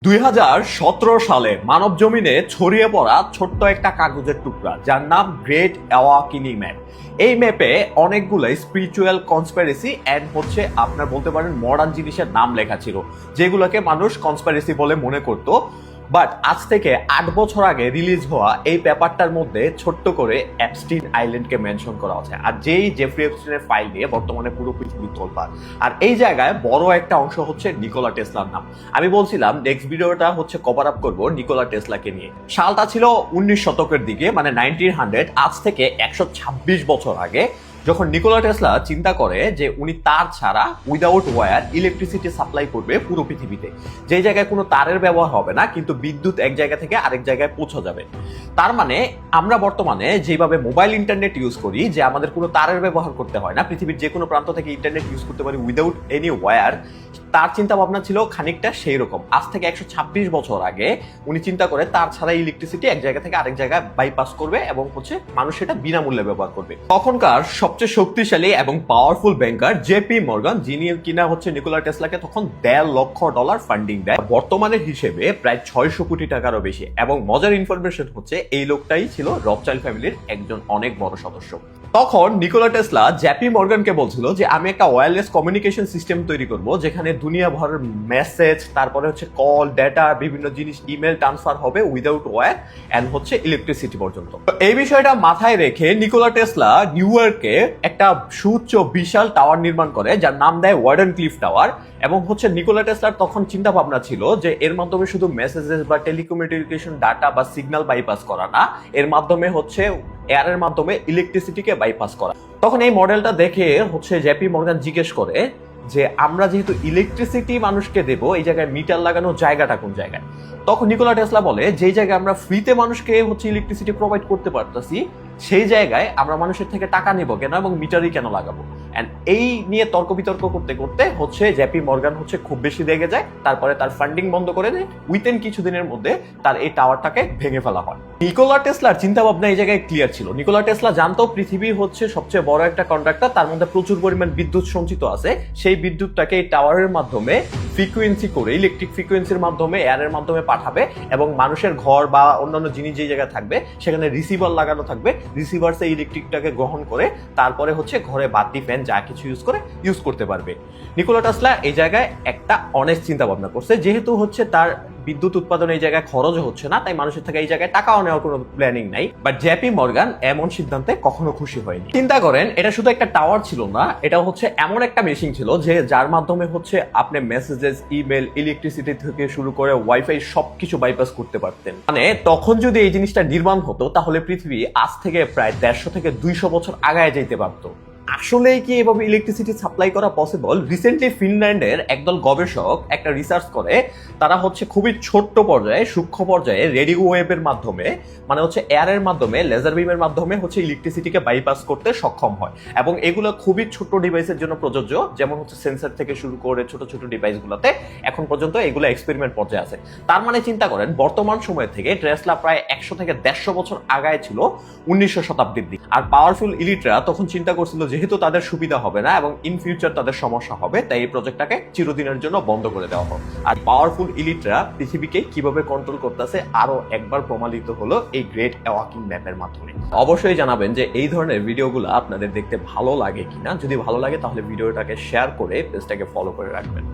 2017 সালে মানব জমিনে ছড়িয়ে পড়া ছোট্ট একটা সালে মানব জমিনে ছড়িয়ে পড়া ছোট্ট একটা কাগজের টুকরা যার নাম গ্রেট অ্যাওয়াকিনি ম্যাপ। এই ম্যাপে অনেকগুলো স্পিরিচুয়াল কনস্পিরেসি এন্ড হচ্ছে আপনার বলতে পারেন মডার্ন জিনিসের নাম লেখা ছিল, যেগুলোকে মানুষ কনস্পিরেসি বলে মনে করতো। বাট আজ থেকে 8 বছর আগে রিলিজ হওয়া এই পেপারটার মধ্যে ছোট্ট করে অ্যাপস্টিন আইল্যান্ডকে মেনশন করা আছে, আর যেই জেফ্রি এপস্টিনের ফাইল নিয়ে বর্তমানে পুরো পৃথিবী তোলপাড়। আর এই জায়গায় বড় একটা অংশ হচ্ছে নিকোলা টেসলার নাম। আমি বলছিলাম নেক্সট ভিডিওটা হচ্ছে কভার আপ করবো নিকোলা টেসলাকে নিয়ে। সালটা ছিল 19 শতকের দিকে, মানে 1900। আজ থেকে 126 বছর আগে যখন নিকোলা টেসলা চিন্তা করে যে উনি তার ছাড়া উইদাউট ওয়্যার ইলেকট্রিসিটি সাপ্লাই করবে পুরো পৃথিবীতে, যে জায়গায় কোনো তারের ব্যবহার হবে না, কিন্তু বিদ্যুৎ এক জায়গা থেকে আরেক জায়গায় পৌঁছা যাবে। তার মানে আমরা বর্তমানে যেভাবে মোবাইল ইন্টারনেট ইউজ করি, যে আমাদের কোনো তারের ব্যবহার করতে হয় না, পৃথিবীর যে কোনো প্রান্ত থেকে ইন্টারনেট ইউজ করতে পারি উইদাউট এনি ওয়্যার, তার চিন্তা ভাবনা ছিল খানিকটা সেই রকম। আজ থেকে 126 বছর আগে উনি চিন্তা করে তার ছাড়া ইলেকট্রিসিটি এক জায়গা থেকে আরেক জায়গায় বাইপাস করবে এবং হচ্ছে মানুষ এটা বিনামূল্যে ব্যবহার করবে। তখনকার সবচেয়ে শক্তিশালী এবং পাওয়ারফুল ব্যাংকার জেপি মর্গান, যিনি কিনা হচ্ছে নিকোলা টেসলাকে তখন $1.5 লক্ষ ফান্ডিং দেয়, বর্তমানের হিসেবে প্রায় 600 কোটি টাকারও বেশি। এবং মজার ইনফরমেশন হচ্ছে এই লোকটাই ছিল রথচাইল্ড ফ্যামিলির একজন অনেক বড় সদস্য। তখন নিকোলা টেসলা জেপি মর্গানকে বলছিল যে আমি একটা ওয়্যারলেস কমিউনিকেশন সিস্টেম তৈরি করব, যেখানে দুনিয়া ভরের মেসেজ, তারপরে হচ্ছে কল, ডেটা, বিভিন্ন জিনিস ইমেল ট্রান্সফার হবে উইদাউট ওয়্যার এন্ড হচ্ছে ইলেকট্রিসিটি পর্যন্ত। এই বিষয়টা মাথায় রেখে নিকোলা টেসলা নিউ ইয়র্কে একটা সুউচ্চ বিশাল টাওয়ার নির্মাণ করে, যার নাম দেয় ওয়ার্ডেন ক্লিফ টাওয়ার। এবং হচ্ছে নিকোলা টেসলার তখন চিন্তা ভাবনা ছিল যে এর মাধ্যমে শুধু মেসেজেস বা টেলিকমিউনিকেশন ডাটা বা সিগন্যাল বাইপাস করা না, এর মাধ্যমে হচ্ছে এয়ারের মাধ্যমে ইলেকট্রিসিটিকে বাইপাস করা। তখন এই মডেলটা দেখে হচ্ছে জেপি মর্গান জিজ্ঞেস করে যে আমরা যেহেতু ইলেকট্রিসিটি মানুষকে দেবো, এই জায়গায় মিটার লাগানোর জায়গাটা কোন জায়গায়? তখন নিকোলা টেসলা বলে যেই জায়গায় আমরা ফ্রিতে মানুষকে হচ্ছে ইলেকট্রিসিটি প্রোভাইড করতে পারতেছি, সেই জায়গায় আমরা মানুষের থেকে টাকা নেব কেন এবং মিটারই কেন লাগাবো? এন্ড এই নিয়ে তর্ক বিতর্ক করতে করতে হচ্ছে জেপি মর্গান হচ্ছে খুব বেশি রেগে যায়। তারপরে তার ফান্ডিং বন্ধ করে দেয়। উইথিন কিছুদিনের মধ্যে তার এই টাওয়ারটাকে ভেঙে ফেলা হয়। নিকোলা টেসলার চিন্তা ভাবনা এই জায়গায় ক্লিয়ার ছিল। নিকোলা টেসলা জানতো পৃথিবী হচ্ছে সবচেয়ে বড় একটা কন্ডাক্টর, তার মধ্যে প্রচুর পরিমাণ বিদ্যুৎ সঞ্চিত আছে। সেই বিদ্যুৎটাকে এই টাওয়ারের মাধ্যমে ফ্রিকোয়েন্সি করে, ইলেকট্রিক ফ্রিকোয়েন্সির মাধ্যমে, এয়ারের মাধ্যমে পাঠাবে এবং মানুষের ঘর বা অন্যান্য জিনিস যে জায়গায় থাকবে সেখানে রিসিভার লাগানো থাকবে। রিসিভার সেই ইলেকট্রিকটাকে গ্রহণ করে তারপরে হচ্ছে ঘরে বাতি, ফ্যান যা কিছু ইউজ করতে পারবে। নিকোলা টেসলা এই জায়গায় একটা অনেস্ট চিন্তা ভাবনা করছে, যেহেতু হচ্ছে তার বিদ্যুৎ উৎপাদন এই জায়গায় খরচ হচ্ছে না, তাই মানুষের থেকে এই জায়গায় টাকাও নেওয়ার কোনো প্ল্যানিং নাই। বাট জেপি মর্গান এমন সিদ্ধান্তে কখনো খুশি হয়নি। চিন্তা করেন, এটা শুধু একটা টাওয়ার ছিল না, এটা হচ্ছে এমন একটা মেশিন ছিল যে যার মাধ্যমে হচ্ছে আপনি মেসেজেস, ইমেল, ইলেকট্রিসিটি থেকে শুরু করে ওয়াইফাই সবকিছু বাইপাস করতে পারতেন। মানে তখন যদি এই জিনিসটা নির্মাণ হতো, তাহলে পৃথিবী আজ থেকে প্রায় 150 থেকে 200 বছর আগায় যেতে পারতো। আসলেই কি এভাবে ইলেকট্রিসিটি সাপ্লাই করা পসিবল? রিসেন্টলি ফিনল্যান্ডের একদল গবেষক একটা রিসার্চ করে, তারা হচ্ছে খুবই ছোট্ট পর্যায়ে, সূক্ষ্ম পর্যায়ে রেডিও ওয়েভের মাধ্যমে, মানে হচ্ছে এয়ারের মাধ্যমে, লেজার বিমের মাধ্যমে হচ্ছে ইলেকট্রিসিটিকে বাইপাস করতে সক্ষম হয়। এবং এগুলো খুবই ছোট ডিভাইসের জন্য প্রযোজ্য, যেমন হচ্ছে সেন্সর থেকে শুরু করে ছোট ছোট ডিভাইসগুলোতে এখন পর্যন্ত এগুলো এক্সপেরিমেন্ট পর্যায়ে আছে। তার মানে চিন্তা করেন, বর্তমান সময় থেকে টেসলা প্রায় 100 থেকে 150 বছর আগায় ছিল 1900 শতাব্দীর দিকে। আর পাওয়ারফুল ইলিটরা তখন চিন্তা করছিল যেহেতু তাদের সুবিধা হবে না এবং ইন ফিউচার তাদের সমস্যা হবে, তাই এই প্রজেক্টটাকে চিরদিনের জন্য বন্ধ করে দেওয়া হবে। আর পাওয়ারফুল ইলিটরা পৃথিবীকে কিভাবে কন্ট্রোল করতেছে আরো একবার প্রমাণিত হলো এই গ্রেট অ্যাওয়াকিং ম্যাপের মাধ্যমে। অবশ্যই জানাবেন যে এই ধরনের ভিডিওগুলো আপনাদের দেখতে ভালো লাগে কিনা। যদি ভালো লাগে তাহলে ভিডিওটাকে শেয়ার করে পেজটাকে ফলো করে রাখবেন।